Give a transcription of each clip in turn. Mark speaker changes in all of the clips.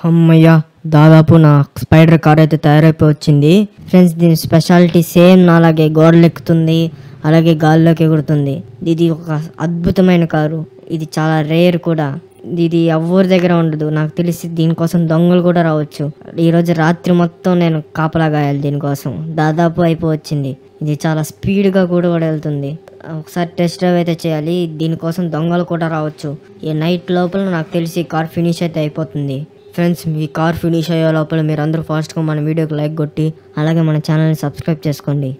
Speaker 1: అమ్మయ్య, దాదాపు నా స్పైడర్ కార్ అయితే తయారైపోయి వచ్చింది ఫ్రెండ్స్. దీని స్పెషాలిటీ సేమ్ నాలాగే గోడలు ఎక్కుతుంది, అలాగే గాల్లోకి ఎగురుతుంది. ఇది ఒక అద్భుతమైన కారు. ఇది చాలా రేర్ కూడా. ఇది ఎవరి దగ్గర ఉండదు. నాకు తెలిసి దీనికోసం దొంగలు కూడా రావచ్చు. ఈరోజు రాత్రి మొత్తం నేను కాపలా గాయాలి దీనికోసం. దాదాపు అయిపోవచ్చింది. ఇది చాలా స్పీడ్గా కూడా వెళ్తుంది. ఒకసారి టెస్ట్ డ్రైవ్ అయితే చేయాలి. దీనికోసం దొంగలు కూడా రావచ్చు. ఈ నైట్ లోపల నాకు తెలిసి కార్ ఫినిష్ అయితే అయిపోతుంది ఫ్రెండ్స్. మీ కార్ ఫినిష్ అయ్యే లోపల మీరు అందరూ ఫాస్ట్గా మన వీడియోకి లైక్ కొట్టి అలాగే మన ఛానల్ని సబ్స్క్రైబ్ చేసుకోండి.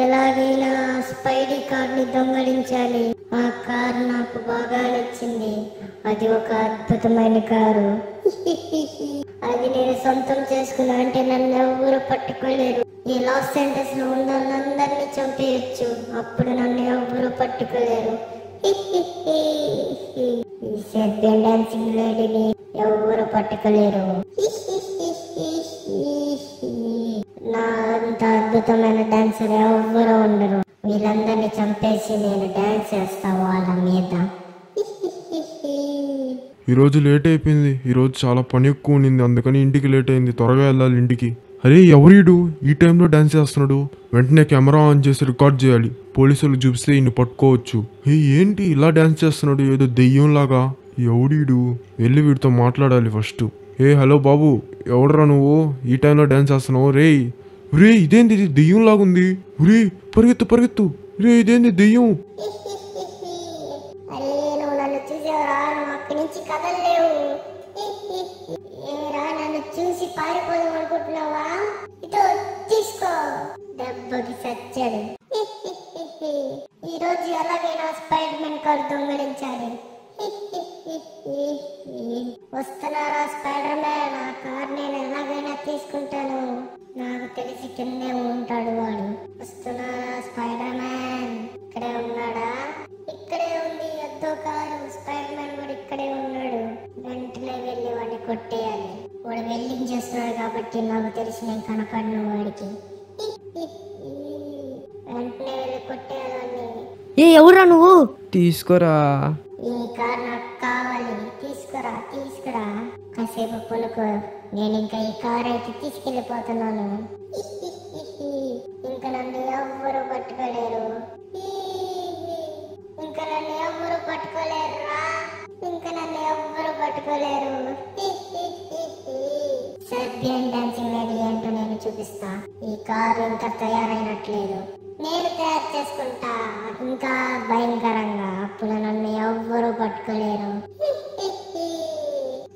Speaker 2: ఎలాగైనా స్పైడీ కార్ ని దొంగలించాలి. ఆ కార్ నాకు బాగా నచ్చింది. అది ఒక అద్భుతమైన కారు. అది నేను సొంతం చేసుకున్నా అంటే నన్ను ఎవరు పట్టుకోలేరు. ఈ లాస్ ఏంజల్స్ లో ఉన్న అందరినీ చంపేయచ్చు. అప్పుడు నన్ను ఎవరు పట్టుకోలేరు. ఈ సెర్బియన్ డాన్సింగ్ లేడీని ఎవరు పట్టుకోలేరు. నా అంత అద్భుతమైన డాన్సర్ ఎవరు ఉండరు. వీళ్ళందరినీ చంపేసి నేను డాన్స్ చేస్తా వాళ్ళ మీద.
Speaker 3: ఈరోజు లేట్ అయిపోయింది. ఈరోజు చాలా పని ఎక్కువ ఉన్నింది, అందుకని ఇంటికి లేట్ అయింది. త్వరగా వెళ్ళాలి ఇంటికి. అరే ఎవరీడు ఈ టైంలో డాన్స్ చేస్తున్నాడు? వెంటనే కెమెరా ఆన్ చేసి రికార్డ్ చేయాలి. పోలీసులకు చూపిస్తే ఇన్ని పట్టుకోవచ్చు. ఏంటి ఇలా డాన్స్ చేస్తున్నాడు ఏదో దెయ్యంలాగా? ఎవడీడు? వెళ్ళి వీడితో మాట్లాడాలి ఫస్ట్. హలో బాబు, ఎవడరా నువ్వు ఈ టైంలో డాన్స్ చేస్తున్నావు? రే ఇదేంది, ఇది దెయ్యం లాగుంది. రే పరిగెత్తు పరిగెత్తు. రే ఇదేంది దెయ్యం?
Speaker 2: చూసి పారిపోదాం అనుకుంటున్నావా? ఇదో తీసుకో. దెబ్బకి సచ్చాడు. ఈ రోజు ఎలాగైనా స్పైడర్ మ్యాన్ కార్ దొంగలించాలి. వస్తున్నారా స్పైడర్ మ్యాన్? ఆ కార్ నేను ఎలాగైనా తీసుకుంటాను. నాకు తెలిసి కిందే ఉంటాడు వాడు. వస్తున్నారా స్పైడర్ మ్యాన్? ఇక్కడే ఉన్నాడా? ఇక్కడే ఉంది అద్దో కారు. స్పైడర్ మ్యాన్ కూడా ఇక్కడే ఉన్నాడు. వెంటనే వెళ్ళి వాడిని కొట్టేయాలి. వాడు వెల్డింగ్ చేస్తున్నాడు కాబట్టి నాకు తెలిసి నేను కనపడను వాడికి. వెంటనే వెళ్ళి కొట్టేయాలని.
Speaker 1: ఎవరా నువ్వు? తీసుకురా.
Speaker 2: ఈ కార్ నాకు కావాలి. తీసుకురా తీసుకురా. కాసేపు పలుకో. నేను ఇంకా ఈ కార్ అయితే తీసుకెళ్ళిపోతున్నాను. ఇంకా నన్ను ఎవ్వరు పట్టుకోలేరు. ఇంకా నన్ను ఎవ్వరు పట్టుకోలేరురా. ఇంకా నన్ను ఎవ్వరు పట్టుకోలేరు. సెర్బియన్ డాన్సింగ్ లేడీ ఏంటో నేను చూపిస్తా. ఈ కారు ఇంకా తయారైనట్లేదు. నేను తయారు చేసుకుంటా ఇంకా భయంకరంగా. అప్పుడు నన్ను ఎవ్వరూ పట్టుకోలేరు.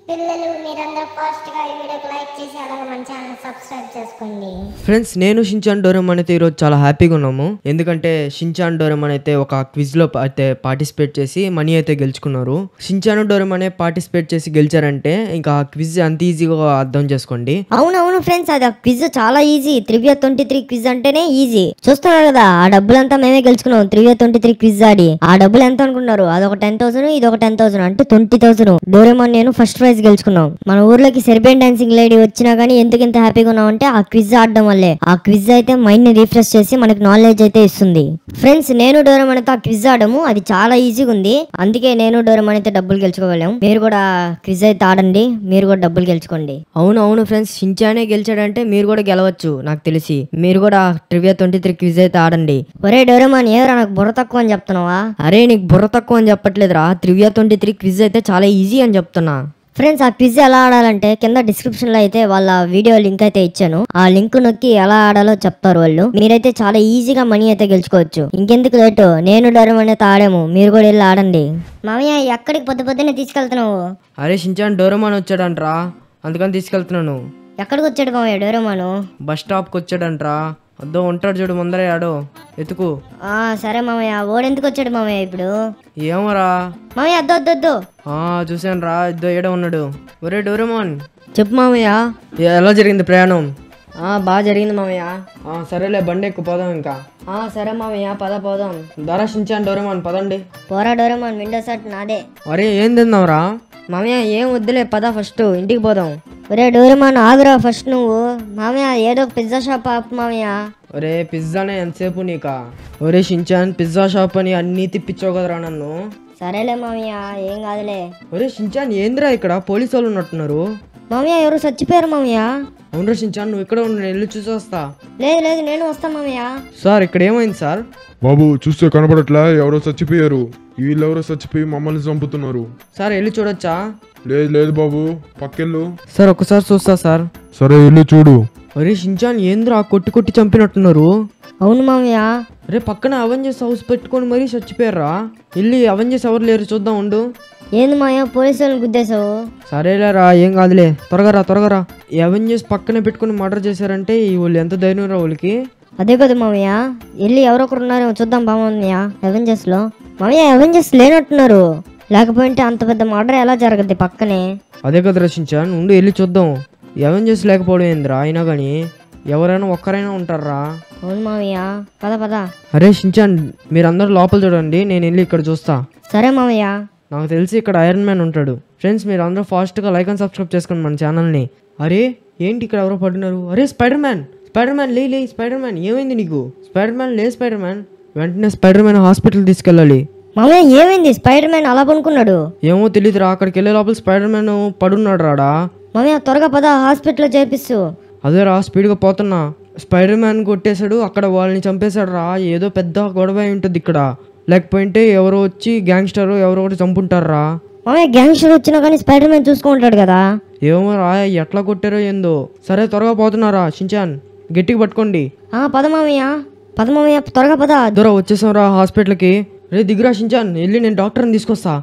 Speaker 2: పిల్లలు మీరందరూ ఫాస్ట్ గా ఈ వీడియోకి లైక్ చేసి అలాగే మన ఛానల్ సబ్స్క్రైబ్ చేసుకోండి
Speaker 1: ఫ్రెండ్స్. నేను షిన్చాన్ డోరేమాన్ అయితే ఈరోజు చాలా హ్యాపీగా ఉన్నాము. ఎందుకంటే షిన్చాన్ డోరేమాన్ అయితే ఒక క్విజ్ లో అయితే పార్టిసిపేట్ చేసి మనీ అయితే గెలుచుకున్నారు. షిన్చాన్ డోరేమాన్ పార్టిసిపేట్ చేసి గెలిచారంటే ఇంకా క్విజ్ అంత ఈజీగా అర్థం చేసుకోండి.
Speaker 4: అవునవును ఫ్రెండ్స్, అది ఆ క్విజ్ చాలా ఈజీ. 3v23 క్విజ్ అంటేనే ఈజీ. చూస్తున్నారు కదా, ఆ డబ్బులంతా మేమే గెలుచుకున్నాం 3v23 క్విజ్ ఆడి. ఆ డబ్బులు ఎంత అనుకున్నారు? అదొక 10,000, ఇదొక 10,000 అంటే 20,000. డోరేమాన్ నేను ఫస్ట్ ప్రైజ్ గెలుచుకున్నాం. మన ఊర్లోకి సెర్బియన్ డాన్సింగ్ లేడీ వచ్చినా గానీ ఎందుకు ఇంత హ్యాపీగా ఉన్నాం అంటే ఆ క్విజ్ ఆడడం వల్లే. ఆ క్విజ్ అయితే మైండ్ ని రిఫ్రెష్ చేసి మనకి నాలెడ్జ్ అయితే ఇస్తుంది. ఫ్రెండ్స్, నేను డోరేమాన్ అయితే ఆ క్విజ్ ఆడము. అది చాలా ఈజీగా ఉంది. అందుకే నేను డోరేమాన్ అయితే డబ్బులు గెలుచుకోగలం. మీరు కూడా క్విజ్ అయితే ఆడండి, మీరు కూడా డబ్బులు గెలుచుకోండి.
Speaker 1: అవును ఫ్రెండ్స్, షిన్చానే గెలిచాడంటే మీరు కూడా గెలవచ్చు. నాకు తెలిసి మీరు కూడా ట్రివియా 23 క్విజ్ అయితే ఆడండి.
Speaker 4: ఒరే డోరేమాన్, ఏవరా నాకు బుర్ర తక్కువ అని చెప్తున్నావా?
Speaker 1: అరే నీకు బుర్ర తక్కువ అని చెప్పట్లేదురా. ట్రివియా 23 క్విజ్ అయితే చాలా ఈజీ అని చెప్తున్నా.
Speaker 4: ఫ్రెండ్స్, ఆ క్విజ్ ఎలా ఆడాలంటే కింద డిస్క్రిప్షన్ లో అయితే వాళ్ళ వీడియో లింక్ అయితే ఇచ్చాను. ఆ లింక్ నొక్కి ఎలా ఆడాలో చెప్తారు వాళ్ళు. మీరైతే చాలా ఈజీగా మనీ అయితే గెలుచుకోవచ్చు. ఇంకెందుకు లేటు, నేను డోరేమాన్ అయితే ఆడాము, మీరు కూడా వెళ్ళి ఆడండి. మామయ్య, ఎక్కడికి పొద్దున్నే తీసుకెళ్తున్నావు?
Speaker 1: అరే షిన్చాన్ డోరేమాన్ వచ్చాడంట్రా, అందుకని తీసుకెళ్తున్నాను.
Speaker 4: ఎక్కడికి వచ్చాడు మామయ్య డోరేమాను?
Speaker 1: బస్ స్టాప్కి వచ్చాడంట్రా. అద్దో ఉంటాడు చూడు ముందరే, ఆడో ఎతుకు.
Speaker 4: సరే మామయ్య. ఓడెందుకు వచ్చాడు మామయ్య ఇప్పుడు?
Speaker 1: ఏమోరా
Speaker 4: మామయ్య, అద్దో
Speaker 1: చూసాను రా, ఇద్దో ఏడో ఉన్నాడు. ఒరే డోరేమాన్ చెప్పు మామయ్య, ఎలా జరిగింది ప్రయాణం? బాగా జరిగింది మామయ్య. సరేలే, బండి ఎక్కువ పోదాం ఇంకా. సరే మామయ్య, పోదాం. ధర షిన్చాన్ డోరేమాన్ పదండి.
Speaker 4: పోరా డోరేమాన్, విండో సెట్ నాదే.
Speaker 1: అరే ఏం తిందాంరా? మామయ్య ఏం వద్దులే, పద ఫస్ట్ ఇంటికి పోదాం.
Speaker 4: ఒరే డోరేమాన్ ఆగురా ఫస్ట్ నువ్వు. మామయ్య ఏదో పిజ్జా షాప్ ఆపు మామయ్య.
Speaker 5: ఒరే పిజ్జానే ఎంతసేపు నీకా? ఒరే షించాన్ పిజ్జా షాప్ అని అన్నీ తిప్పించావు కదరా నన్ను.
Speaker 4: సరేలే మామయ్య ఏం కాదులే.
Speaker 5: ఒరే షించాన్ ఏంద్రా ఇక్కడ పోలీసు వాళ్ళు ఉన్నట్టున్నారు.
Speaker 4: మామయ్య ఎవరు చచ్చిపోయారు మామయ్య.
Speaker 5: అవునరా షించాన్ నువ్వు ఇక్కడ ఉండి వెళ్ళి చూసి వస్తా.
Speaker 4: లేదు లేదు నేను వస్తా మామయ్య.
Speaker 5: సార్ ఇక్కడ ఏమైంది సార్?
Speaker 3: బాబు చూస్తే కనపడట్లా, ఎవరో చచ్చిపోయారు. వీళ్ళెవరో చచ్చిపోయి మమ్మల్ని చంపుతున్నారు.
Speaker 5: సార్ వెళ్ళి చూడొచ్చా?
Speaker 3: లేదు లేదు బాబు, పక్కెళ్ళు.
Speaker 5: సార్ ఒక్కసారి చూస్తా సార్.
Speaker 3: సరే వెళ్ళి చూడు.
Speaker 5: ఒరే షించాన్ ఏంద్రా కొట్టి కొట్టి చంపినట్టున్నారు.
Speaker 4: అవును మామయ్య.
Speaker 5: అరే పక్కన అవెంజర్స్ హౌస్ పెట్టుకొని మరీ చచ్చిపోయారా? వెళ్ళి అవెంజర్స్ ఎవరు లేరు చూద్దాం ఉండు.
Speaker 4: ఏంది మామయ్య పోలీసు వాళ్ళని గుద్దేశావు?
Speaker 5: సరేలేరా ఏం కాదులే, త్వరగా రా. ఈ అవెంజర్స్ పక్కనే పెట్టుకుని మర్డర్ చేశారంటే వాళ్ళు ఎంత ధైర్యం రా వాళ్ళకి.
Speaker 4: అదే కదా మామయ్య, వెళ్ళి ఎవరొకరు ఉన్నారేమో చూద్దాం బామయ్య అవెంజర్స్ లో. మామయ్య అవెంజర్స్ లేనట్టున్నారు, లేకపోతే అంత పెద్ద మర్డర్ ఎలా జరగద్ది పక్కనే.
Speaker 5: అదే కదా రచించాన్ ఉండు వెళ్ళి చూద్దాం. అవెంజర్స్ లేకపోవడం ఏందిరా, అయినా కానీ ఎవరైనా ఒక్కరైనా ఉంటారా?
Speaker 4: అవును మామయ్య పద పద.
Speaker 5: అరే షించాన్ మీరందరూ లోపల చూడండి, నేను వెళ్ళి ఇక్కడ చూస్తా.
Speaker 4: సరే మామయ్య.
Speaker 5: నాకు తెలిసి ఇక్కడ ఐరన్ మ్యాన్ ఉంటాడు. ఫ్రెండ్స్ మీరు అందరూ ఫాస్ట్గా లైక్ అండ్ సబ్స్క్రైబ్ చేసుకోండి మన ఛానల్ని. అరే ఏంటి ఇక్కడ ఎవరో పడున్నారు? అరే స్పైడర్ మ్యాన్ లే స్పైడర్ మ్యాన్ ఏమైంది నీకు? స్పైడర్ మ్యాన్ వెంటనే స్పైడర్ మ్యాన్ హాస్పిటల్ తీసుకెళ్ళాలి.
Speaker 4: మామయ్య ఏమైంది? స్పైడర్ మ్యాన్ అలా పనుకున్నాడు.
Speaker 5: ఏమో తెలియదురా, అక్కడికి వెళ్ళే లోపల స్పైడర్ మ్యాన్ పడున్నాడు రాడా.
Speaker 4: మామయ్య త్వరగా పద హాస్పిటల్లో చేర్పిస్తూ.
Speaker 5: అదేరా స్పీడ్గా పోతున్నా. స్పైడర్ మ్యాన్ కొట్టేశాడు, అక్కడ వాళ్ళని చంపేశాడు రా. ఏదో పెద్ద గొడవ ఉంటుంది ఇక్కడ, లేకపోతే ఎవరో వచ్చి గ్యాంగ్స్టర్ ఎవరో ఒకటి చంపుంటారా.
Speaker 4: మామయ్య గ్యాంగ్స్టర్ వచ్చినా కానీ స్పైడర్ మ్యాన్ చూసుకుంటాడు కదా.
Speaker 5: ఏమో రా ఎట్లా కొట్టారో ఏందో. సరే త్వరగా పోతున్నారా షించాన్, గట్టిగా పట్టుకోండి.
Speaker 4: పద మామయ్య త్వరగా పద.
Speaker 5: దూరం వచ్చేసాం రా హాస్పిటల్కి. రే దిగురా షించాన్, వెళ్ళి నేను డాక్టర్ని తీసుకొస్తా.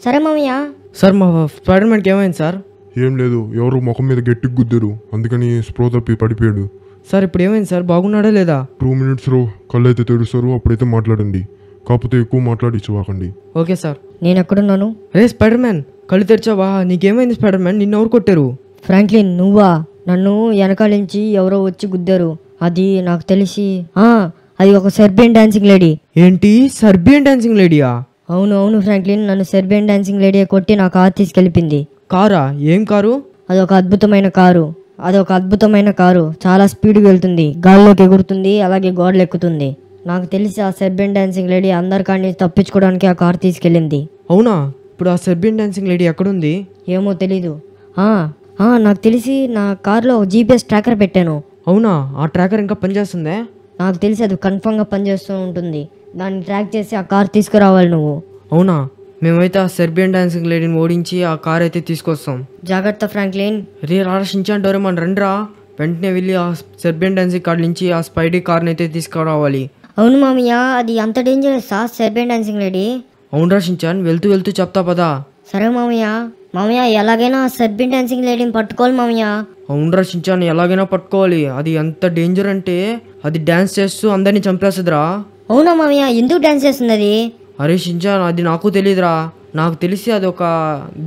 Speaker 4: సరే మామయ్య.
Speaker 5: సార్ మా స్పైడర్ మ్యాన్కి ఏమైంది సార్?
Speaker 3: ఏం లేదు, ఎవరు ముఖం మీద గట్టిగా గుద్దారు, అందుకని స్ప్రో తప్పి పడిపోయాడు.
Speaker 5: సార్ ఇప్పుడు ఏమైంది సార్, బాగున్నాడా లేదా?
Speaker 3: 2 minutesలో కళ్ళు అయితే తెరుస్తారు, అప్పుడైతే మాట్లాడండి. కాకపోతే ఎక్కువ మాట్లాడిచ్చువాకండి.
Speaker 5: Okay sir.
Speaker 1: నేను ఎక్కడున్నాను?
Speaker 5: రే స్పైడర్ మ్యాన్ కళ్ళు తెరిచావా? నీకేమైంది స్పైడర్ మ్యాన్? నిన్ను ఎవరు కొట్టారు?
Speaker 1: ఫ్రాంక్లిన్ నువ్వా? నన్ను వెనకాల నుంచి ఎవరో వచ్చి గుద్దారు. అది నాకు తెలిసి అది ఒక సెర్బియన్ డాన్సింగ్ లేడీ.
Speaker 5: ఏంటి సర్బియన్ డాన్సింగ్ లేడీయా?
Speaker 1: అవును ఫ్రాంక్లిన్, నన్ను సెర్బియన్ డాన్సింగ్ లేడీ కొట్టి నా కారు తీసుకెళ్ళింది.
Speaker 5: కారా? ఏం కారు?
Speaker 1: అదొక అద్భుతమైన కారు చాలా స్పీడ్గా వెళ్తుంది, గాల్లోకి ఎగురుతుంది, అలాగే గోడలు ఎక్కుతుంది. నాకు తెలిసి ఆ సెర్బియన్ డాన్సింగ్ లేడీ అందరికాన్ని తప్పించుకోవడానికి ఆ కారు తీసుకెళ్ళింది.
Speaker 5: అవునా? ఇప్పుడు ఆ సెర్బియన్ డాన్సింగ్ లేడీ ఎక్కడుంది?
Speaker 1: ఏమో తెలీదు. నాకు తెలిసి నా కారులో GPS ట్రాకర్ పెట్టాను.
Speaker 5: అవునా? ఆ ట్రాకర్ ఇంకా పనిచేస్తుందే?
Speaker 1: నాకు తెలిసి అది కన్ఫర్మ్గా పనిచేస్తూ ఉంటుంది. దాన్ని ట్రాక్ చేసి ఆ కార్ తీసుకురావాలి నువ్వు.
Speaker 5: అవునా? మేమైతే ఆ సెర్బియన్ డాన్సింగ్ లేడీని ఓడించి ఆ కార్ అయితే తీసుకొస్తాం.
Speaker 1: జాగ్రత్త ఫ్రాంక్లిన్.
Speaker 5: రే రారా షించాన్ డోరేమాన్ రండిరా, వెంటనే వెళ్ళి ఆ సెర్బియన్ డాన్సింగ్ కార్ నుంచి ఆ స్పైడీ కార్ని అయితే తీసుకురావాలి.
Speaker 4: అవును మామయ్య, అది అంత డేంజరస్ సెర్బియన్ డాన్సింగ్ లేడీ.
Speaker 5: అవునరా షించాన్, వెళ్తూ చెప్తా పదా.
Speaker 4: సరే మామయ్య ఎలాగైనా సెర్బియన్ డాన్సింగ్ లేడీని పట్టుకోవాలి మామయ్య.
Speaker 5: అవునరా షించాన్, ఎలాగైనా పట్టుకోవాలి. అది ఎంత డేంజర్ అంటే అది డాన్స్ చేస్తూ అందరినీ చంపేస్తుందిరా.
Speaker 4: అవునా మామయ్య? ఎందుకు డాన్స్ చేస్తుంది అది?
Speaker 5: అరే షించాన్ అది నాకు తెలియదురా, నాకు తెలిసి అది ఒక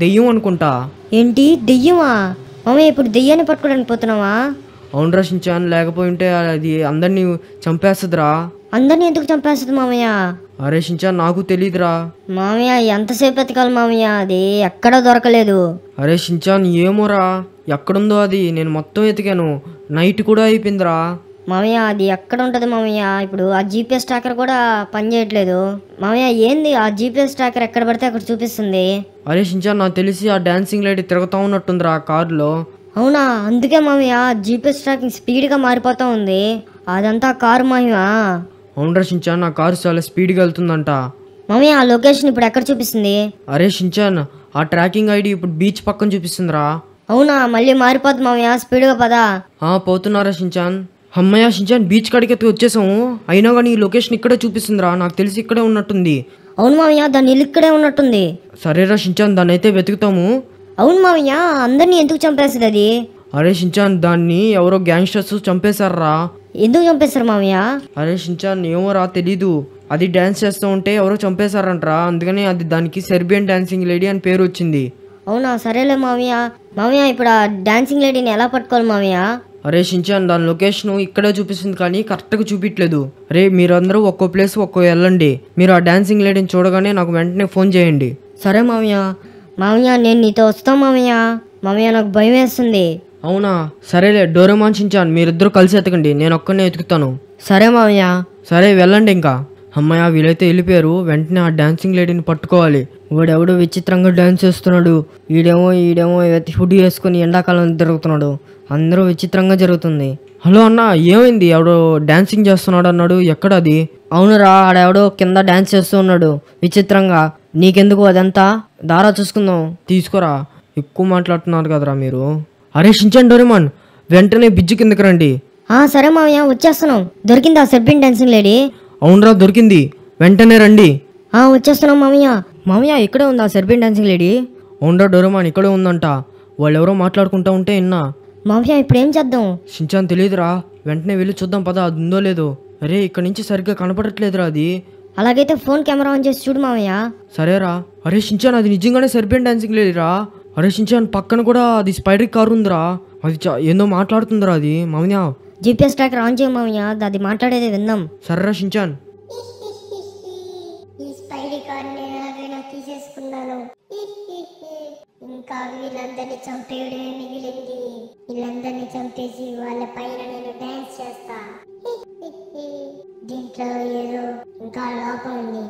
Speaker 5: దెయ్యం అనుకుంటా.
Speaker 4: ఏంటి దెయ్యమా? మామయ్య ఇప్పుడు దెయ్యాన్ని పట్టుకోవడానికి పోతున్నావా?
Speaker 5: అవునరా షించాన్, లేకపోతే అది అందరినీ చంపేస్తుందిరా.
Speaker 4: అందరినీ ఎందుకు చంపేస్తుంది మామయ్య?
Speaker 5: అరే షించాన్ నాకు తెలియదురా.
Speaker 4: మామయ్య ఎంతసేపు ఎతకాలి మామయ్య, అది ఎక్కడా దొరకలేదు.
Speaker 5: అరే షించాన్ ఏమోరా, ఎక్కడుందో అది నేను మొత్తం ఎతికాను, నైట్ కూడా అయిపోయిందిరా.
Speaker 4: మామయ్య అది ఎక్కడ ఉంటుంది మామయ్య? ఇప్పుడు ఆ GPS ట్రాకర్ కూడా పనిచేయట్లేదు మామయ్య. ఏంది ఆ GPS ట్రాకర్ ఎక్కడ పడితే అక్కడ చూపిస్తుంది?
Speaker 5: అరే షించాన్ నాకు తెలిసి ఆ డాన్సింగ్ లేడీ తిరుగుతూ ఉన్నట్టుందిరా కారులో.
Speaker 4: అవునా? అందుకే మామయ్య GPS ట్రాకింగ్ స్పీడ్గా మారిపోతూ ఉంది. అదంతా కారు మామయ్య.
Speaker 5: అవునరా షించాన్, నా కారు చాలా స్పీడ్గా వెళ్తుందంట.
Speaker 4: మామయ్య ఆ లొకేషన్ ఇప్పుడు ఎక్కడ చూపిస్తుంది?
Speaker 5: అరే షించాన్ ఆ ట్రాకింగ్ ఐడి ఇప్పుడు బీచ్ పక్కన చూపిస్తుందిరా.
Speaker 4: అవునా? మళ్ళీ మారిపోద్ది మామయ్య, స్పీడ్గా పదా.
Speaker 5: పోతున్నారా షించాన్? అమ్మయ్య షించాన్ బీచ్ కాడికి ఎత్తి వచ్చేసాము, అయినా కానీ ఈ లొకేషన్ ఇక్కడే చూపిస్తుందిరా. నాకు తెలిసి ఇక్కడే ఉన్నట్టుంది.
Speaker 4: అవును మామయ్య, దాని ఇల్లు ఇక్కడే ఉన్నట్టుంది.
Speaker 5: సరేరా షించాన్, దాన్ని అయితే వెతుకుతాము.
Speaker 4: అవును మామయ్య, అందరినీ ఎందుకు చంపేస్తుంది అది?
Speaker 5: అరే షించాన్ దాన్ని ఎవరో గ్యాంగ్స్టర్స్ చంపేశారా.
Speaker 4: ఎందుకు చంపేస్తారు మామయ్య?
Speaker 5: అరే షించాన్ ఏమోరా తెలీదు, అది డ్యాన్స్ చేస్తూ ఉంటే ఎవరో చంపేశారంటరా, అందుకని అది దానికి సెర్బియన్ డాన్సింగ్ లేడీ అని పేరు వచ్చింది.
Speaker 4: అవునా? సరేలే మామయ్య ఇప్పుడు ఆ డాన్సింగ్ లేడీని ఎలా పట్టుకోవాలి మామయ్య?
Speaker 5: అరే షించాన్ దాని లొకేషన్ ఇక్కడే చూపిస్తుంది కానీ కరెక్ట్గా చూపించలేదు. రే మీరందరూ ఒక్కో ప్లేస్ ఒక్కో వెళ్ళండి, మీరు ఆ డాన్సింగ్ లేడీని చూడగానే నాకు వెంటనే ఫోన్ చేయండి.
Speaker 1: సరే మామయ్య.
Speaker 4: మామయ్య నేను నీతో వస్తాం మామయ్య. నాకు భయం వేస్తుంది.
Speaker 5: అవునా, సరేలే డోరేమాన్ షించాన్ మీరిద్దరూ కలిసి ఎతకండి, నేను ఒక్కనే ఎతుకుతాను.
Speaker 1: సరే మామయ్య.
Speaker 5: సరే వెళ్ళండి ఇంకా. అమ్మయ్య వీలైతే వెళ్ళిపోయారు. వెంటనే ఆ డాన్సింగ్ లేడీని పట్టుకోవాలి.
Speaker 1: వాడెవడో విచిత్రంగా డాన్స్ చేస్తున్నాడు. ఈడేమో హుడ్డీ వేసుకుని ఎండాకాలం తిరుగుతున్నాడు. అందరూ విచిత్రంగా జరుగుతుంది.
Speaker 5: హలో అన్న, ఏమైంది? ఎవడో డాన్సింగ్ చేస్తున్నాడు అన్నాడు, ఎక్కడ అది?
Speaker 1: అవునురా, ఆడెవడో కింద డాన్స్ చేస్తూ ఉన్నాడు విచిత్రంగా. నీకెందుకు అదంతా? దారా చూసుకుందాం.
Speaker 5: తీసుకోరా, ఎక్కువ మాట్లాడుతున్నారు కదరా మీరు. అరే షించాన్ డోరేమాన్ వెంటనే బ్రిడ్జ్ కిందకి రండి.
Speaker 4: సరే మామయ్య వచ్చేస్తున్నాం. దొరికిందా సెర్పెంట్ డాన్సింగ్ లేడీ?
Speaker 5: అవునరా దొరికింది, వెంటనే రండి.
Speaker 4: వచ్చేస్తున్నాం మామయ్య.
Speaker 1: మామయ్య ఇక్కడే ఉందా సెర్పెంట్ డాన్సింగ్ లేడీ?
Speaker 5: అవునరా డోరేమాన్ ఇక్కడే ఉందంట. వాళ్ళెవరో మాట్లాడుకుంటా ఉంటే విన్నా.
Speaker 4: మామయ్య ఇప్పుడు ఏం చేద్దాం?
Speaker 5: షించాన్ తెలియదురా, వెంటనే వెళ్ళి చూద్దాం పదా, అది ఉందో లేదో. అరే ఇక్కడ నుంచి సరిగ్గా కనపడట్లేదురా అది.
Speaker 4: అలాగైతే ఫోన్ కెమెరా ఆన్ చేసి చూడు మామయ్య.
Speaker 5: సరేరా. అరే షించాన్ అది నిజంగానే సెర్పెంట్ డాన్సింగ్ లేదురా. అరే షించాన్ పక్కన కూడా అది స్పైడర్ కార్ ఉందిరా. అది ఏందో మాట్లాడుతుందిరా అది. మామయ్య
Speaker 4: జీపీఎస్ ట్రాకర్ ఆన్ చేయ మామయ్య, అది మాట్లాడేది విందాం.
Speaker 5: సరేరా షించాన్.
Speaker 2: ఈ స్పైడీ కార్ నేను ఎలాగైనా తీసేసుకున్నాను. ఇంకా వీళ్ళందరినీ చంపేయడమే మిగిలింది. వీళ్ళందరినీ చంపేసి వాళ్ళ పైన నేను డాన్స్ చేస్తా. దీంట్లో ఏదో ఇంకా లోపం ఉంది,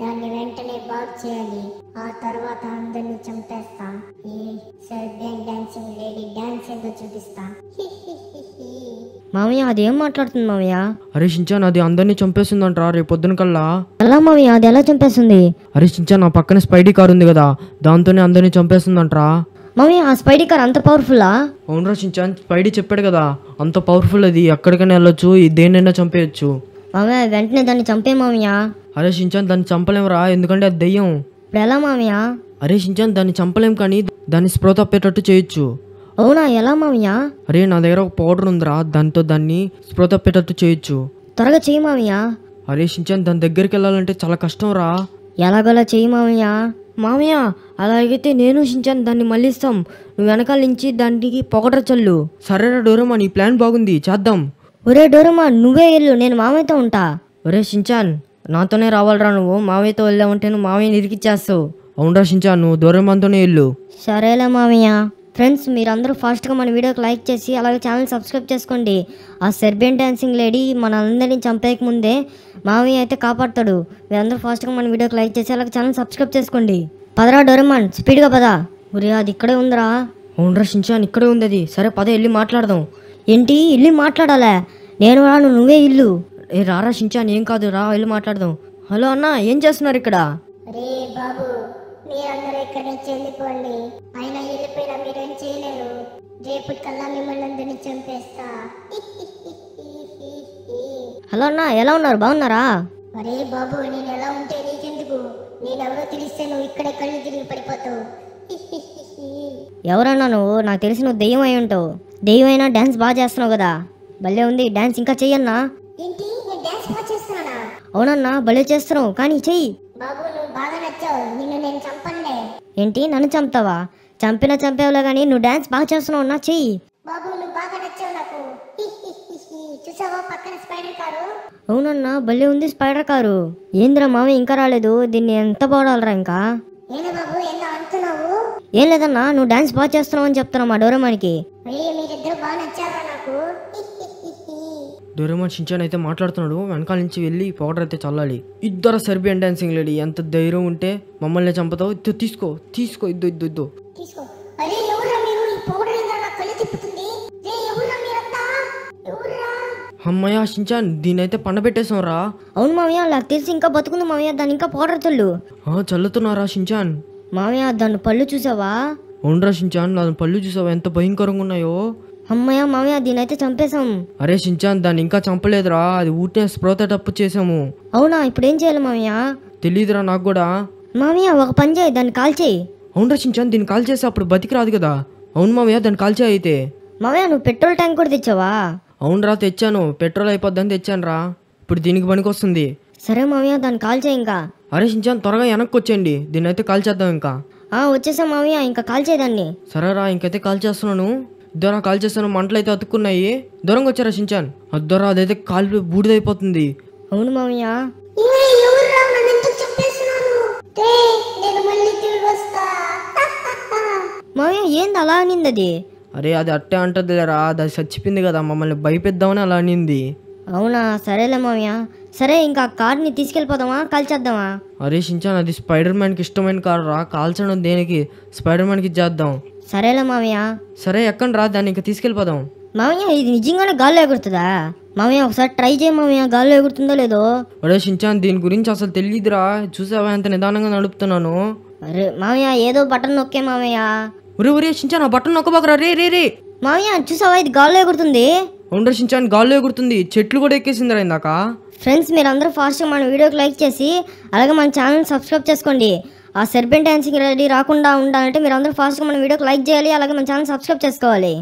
Speaker 2: దాన్ని వెంటనే బాగు చేయాలి. ఆ తర్వాత అందరినీ చంపేస్తా. ఈ సెర్బియన్ డాన్సింగ్ లేడీ డాన్స్ ఏందో చూపిస్తా.
Speaker 4: మామయ్య అది ఏం మాట్లాడుతుంది మామయ్య?
Speaker 5: అరే షించాన్ అది అందరినీ చంపేసిందంటరా రేపు పొద్దున కల్లా.
Speaker 4: ఎలా మామయ్య అది ఎలా చంపేస్తుంది?
Speaker 5: అరే షించాన్ నా పక్కన స్పైడీ కార్ ఉంది కదా, దాంతోనే అందరినీ చంపేస్తుందంటరా.
Speaker 4: మామయ్య ఆ స్పైడీ కార్ అంత పవర్ఫుల్లా?
Speaker 5: అవునరా షించాన్, స్పైడీ చెప్పాడు కదా అంత పవర్ఫుల్ అది. ఎక్కడికైనా వెళ్ళొచ్చు, దేన్నైనా చంపేయచ్చు.
Speaker 4: మామయ్య వెంటనే దాన్ని చంపే మామయ్య.
Speaker 5: అరే షించాన్ దాన్ని చంపలేమురా, ఎందుకంటే అది దెయ్యం.
Speaker 4: ఇప్పుడు ఎలా మామయ్య?
Speaker 5: అరే షించాన్ దాన్ని చంపలేం కానీ దాన్ని స్పృహ తప్పేటట్టు చేయొచ్చు.
Speaker 4: అవునా, ఎలా మామయ్య?
Speaker 5: అరే నా దగ్గర ఒక పౌడర్ ఉందిరా, దాంతో దాన్ని స్పృహ తప్పేటట్టు చేయొచ్చు.
Speaker 4: త్వరగా చెయ్యి మామయ్య.
Speaker 5: అరే షించాన్ దాని దగ్గరికి వెళ్ళాలంటే చాలా కష్టం రా.
Speaker 4: ఎలాగోలా చెయ్యి మామయ్య.
Speaker 1: మామయ్య అలాగైతే నేను షించాన్ దాన్ని మళ్ళిస్తాం. నువ్వు వెనకాల నుంచి దానికి పొగట చల్లు.
Speaker 5: సరేరా డోరేమాన్ ఈ ప్లాన్ బాగుంది, చేద్దాం.
Speaker 4: ఒరే డోరేమాన్ నువ్వే వెళ్ళు, నేను మామయ్యతో ఉంటా.
Speaker 1: ఒరే షించాన్ నాతోనే రావాలరా నువ్వు. మామయ్యతో వెళ్ళావంటే నువ్వు మామయ్యని ఇరికిచ్చేస్తావు.
Speaker 5: అవునరా షించాన్ నువ్వు డోరేమాన్తోనే వెళ్ళు.
Speaker 4: సరేలే మామయ్య. ఫ్రెండ్స్ మీరందరూ ఫాస్ట్గా మన వీడియోకి లైక్ చేసి అలాగే ఛానల్ సబ్స్క్రైబ్ చేసుకోండి. ఆ సెర్బియన్ డాన్సింగ్ లేడీ మన అందరినీ చంపేయక ముందే మామయ్య అయితే కాపాడతాడు. మీరందరూ ఫాస్ట్గా మన వీడియోకి లైక్ చేసి అలాగే ఛానల్ సబ్స్క్రైబ్ చేసుకోండి. పదరా డోరేమాన్ స్పీడ్గా పదా. ఒరే అది ఇక్కడే ఉందిరా.
Speaker 1: అవునరా షించాన్ ఇక్కడే ఉంది అది. సరే పద వెళ్ళి మాట్లాడదాం.
Speaker 4: ఏంటి ఇల్లు మాట్లాడాలా? నేను రాను, నువ్వే ఇల్లు.
Speaker 1: ఏ రారా షించాన్, ఏం కాదు రా వెళ్ళి మాట్లాడదాం. హలో అన్న, ఏం చేస్తున్నారు ఇక్కడ?
Speaker 2: అరే బాబు మీరందరూ ఇక్కడి నుంచి వెళ్ళిపోండి. అయినా వెళ్ళిపోయినా మీరేం చేయలేరు. రేపటికల్లా మిమ్మల్ని అందరినీ చంపేస్తా.
Speaker 4: హలో అన్న, ఎలా ఉన్నారు? బాగున్నారా?
Speaker 2: అరే బాబు నేను ఎలా ఉంటే నీకెందుకు? నేనెవరో తెలిస్తే నువ్వు ఇక్కడే కళ్ళు తిరిగి పడిపోతావు.
Speaker 4: ఎవరన్నా నువ్వు? నాకు తెలిసి నువ్వు దెయ్యం అయి ఉంటావు. దెయ్యం అయినా డాన్స్ బాగా చేస్తున్నావు కదా, భలే ఉంది. డాన్స్ ఇంకా చెయ్యన్నా?
Speaker 2: ఏంటి నేను డాన్స్ బాగా చేస్తున్నానా?
Speaker 4: అవునన్నా భలే చేస్తున్నావు, కానీ చెయ్యి.
Speaker 2: బాబు నువ్వు బాగా నచ్చావు, నిన్ను నేను చంపనులే.
Speaker 4: ఏంటి నన్ను చంపుతావా? చంపేవులే కానీ నువ్వు డాన్స్ బాగా చేస్తున్నావు అన్నా, చెయ్యి.
Speaker 2: బాబు నువ్వు బాగా నచ్చావు నాకు. చూసావా పక్కన స్పైడర్ కారు?
Speaker 4: అవునన్నా భలే ఉంది స్పైడర్ కారు. ఏందిరా మామయ్య ఇంకా రాలేదు, దీన్ని ఎంత బాడాలరా ఇంకా?
Speaker 2: ఏనా బాబు ఎలా అంటున్నావు?
Speaker 4: ఏం లేదన్నా, నువ్వు డాన్స్ బాగా చేస్తున్నావు అని చెప్తున్నా మా డోరేమాన్కి.
Speaker 2: అరే మీరిద్దరు బాగా నచ్చారా నాకు.
Speaker 5: డోరేమాన్ షించాన్ అయితే మాట్లాడుతున్నాడు, వెనకాల నుంచి వెళ్ళి పౌడర్ అయితే చల్లాలి. ఇద్దరు సెర్బియన్ డాన్సింగ్ లేడీ ఎంత ధైర్యం ఉంటే మమ్మల్ని చంపుతావు. తీసుకో తీసుకో, ఇద్దు.
Speaker 2: తీసుకో. అరే ఎవరా మీరు? ఈ పౌడర్ ఏందా నాకు కళ్ళు తిప్పుతుంది. రే ఎవరా మీరంతా? ఎవరా?
Speaker 5: అమ్మయ్య షించాన్ దీని అయితే పండబెట్టేసాం రా.
Speaker 4: అవును మామయ్య, నాకు తెలిసి ఇంకా బతుకుంది మామయ్య, దాన్ని ఇంకా పౌడర్ చల్లు.
Speaker 5: చల్లుతున్నారా షించాన్?
Speaker 4: మామయ్య దాని పళ్ళు చూసావా?
Speaker 5: అవునరా షించాన్ దాని పళ్ళు చూసావా ఎంత భయంకరంగా ఉన్నాయో.
Speaker 4: అమ్మయ్య మామయ్య దీని అయితే చంపేశాం.
Speaker 5: అరే షించాన్ దాన్ని ఇంకా చంపలేదురా, అది ఊటే స్ప్రోత టప్పు చేసాము.
Speaker 4: అవునా, ఇప్పుడు ఏం చేయాలి మామయ్య?
Speaker 5: తెలీదురా నాకు కూడా.
Speaker 4: మామయ్య ఒక పని చేయి, దాన్ని కాల్ చేయి.
Speaker 5: అవునరా షించాన్ దీన్ని కాల్ చేసి అప్పుడు బతికి రాదు కదా. అవును మామయ్య దాన్ని కాల్ చేయి అయితే.
Speaker 4: మామయ్య నువ్వు పెట్రోల్ ట్యాంక్ కూడా తెచ్చావా?
Speaker 5: అవునరా తెచ్చాను, పెట్రోల్ అయిపోద్దని తెచ్చాను రా. ఇప్పుడు దీనికి పనికి వస్తుంది.
Speaker 4: సరే మామయ్య దాన్ని కాల్ చేయి ఇంకా.
Speaker 5: అరే షించాన్ త్వరగా వెనక్కి వచ్చేయండి, దీన్ని అయితే కాల్ చేద్దాం ఇంకా.
Speaker 4: వచ్చేసా మామయ్య, ఇంకా కాల్ చేయదాన్ని.
Speaker 5: సరేరా ఇంకైతే కాల్ చేస్తున్నాను. ఇద్దరా కాల్ చేస్తాను, మంటలు అయితే అతుక్కున్నాయి. దూరంగా వచ్చారా షించాన్? అద్దరా అదైతే కాలు బూడిదైపోతుంది.
Speaker 4: అవును మామయ్య.
Speaker 2: ఎవరా నన్ను ఎందుకు చంపేస్తున్నారు? నేను మళ్ళీ తిరిగి వస్తా.
Speaker 4: మామయ్య ఏంది అలా అనింది అది?
Speaker 5: అరే అది అట్టే అంటది లేరా, అది చచ్చిపోయింది కదా, మమ్మల్ని భయపెద్దామని అలా అనింది.
Speaker 4: అవునా, సరేలే మామయ్య. సరే ఇంకా ఆ కార్ని తీసుకెళ్ళిపోదామా, కాల్చేద్దామా?
Speaker 5: అరే షించాన్, అది స్పైడర్ మ్యాన్కి ఇష్టమైన కారు రా, కాల్చడం దేనికి, స్పైడర్ మ్యాన్కి ఇచ్చేద్దాం.
Speaker 4: సరేలే మామయ్య.
Speaker 5: సరే ఎక్కండి రా, దాన్ని ఇంకా తీసుకెళ్ళిపోదాం.
Speaker 4: మామయ్య ఇది నిజంగానే గాల్లో ఎగురుతుందా? మామయ్య ఒకసారి ట్రై చేయ మామయ్య, గాల్లో ఎగురుతుందో లేదో.
Speaker 5: అరే షించాన్, దీని గురించి అసలు తెలియదురా, చూసావా ఎంత నిదానంగా నడుపుతున్నాను.
Speaker 4: అరే మామయ్య ఏదో బటన్ నొక్కే మామయ్య.
Speaker 5: ఒరే షించాన్, ఆ బట్టలు నొక్కబాకరా, రే రే రే.
Speaker 4: మామయ్య చూసావా, ఇది గాల్లో ఎగురుతుంది.
Speaker 5: అవునరా షించాన్, గాల్లో ఎగురుతుంది, చెట్లు కూడా ఎక్కేసిందిరా ఇందాక.
Speaker 4: ఫ్రెండ్స్ మీరందరూ ఫాస్ట్గా మన వీడియోకి లైక్ చేసి అలాగే మన ఛానల్ సబ్స్క్రైబ్ చేసుకోండి. ఆ సెర్పెంట్ డాన్సింగ్ రెడీ రాకుండా ఉండాలంటే మీరందరూ ఫాస్ట్గా మన వీడియోకి లైక్ చేయాలి, అలాగే మన ఛానల్ సబ్స్క్రైబ్ చేసుకోవాలి.